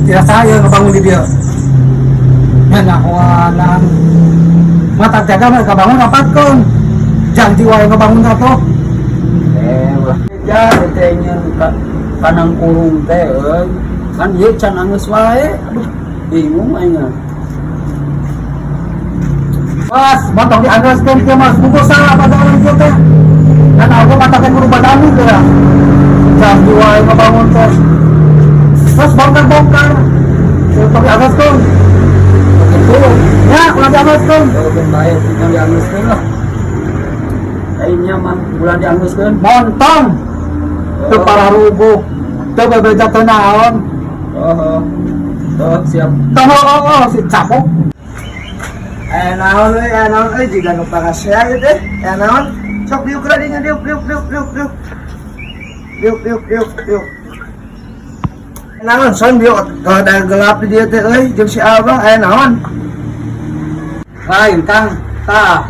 Tidak saya ngebangun di dia. Yan ako nang matagdaga na kabangun dapat kon. Jangan jiwa yang ngebangun na to. Wah. Ya, tetenya kanang kurung teh, kan ieu can anggeus wae. Aduh, bingung aing. Mas, mantong dianggaskan ke mas. Bungkus salah pada orang dia teh. Dan aku katakan guru badanu tuh ya. Jangan jiwa yang ngebangun teh. Terus bongkar-bongkar. Untuk dianggaskan. Begitu. Ya, ulah dianggaskan. Oke, baik, kita dianggeuskeun lah. Aingnya mah bulan dianggeuskeun. Montong. Itu para rubuh. Itu bebeja tenaon. Siap. Oh, si capok. Naon jika nu pangasea ieu teh. Naon? Sok diuk radinya diuk. Diuk. Naon son diuk ada gelap di dieu teh euy jeung si Abah naon? Lain Kang. Tah.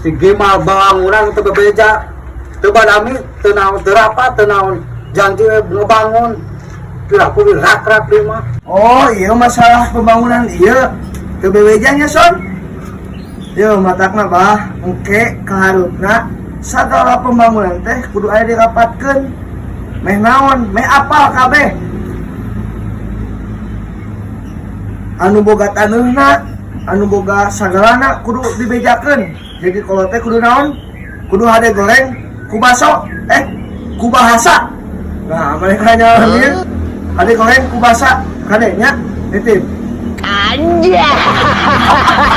Si Gimal bangunan teu bebeja. Teu badami, teu naon teu rapat, teu naon janji ngebangun. Kira kudu rak-rak di mah. Oh, iya masalah pembangunan iya. Teu bewejanya son. Yo matakna bah engke kaharupna sagala pembangunan teh kudu aya dirapatkeun. Meh naon? Meh apal kabeh. Anu boga taneuhna, anu boga sagalana kudu dibejakeun. Jadi kalau teh kudu naon? Kudu hade goreng ku baso, ku bahasa. Nah, mereka nya ieu hade goreng ku basa kadenya nitip. Anjay.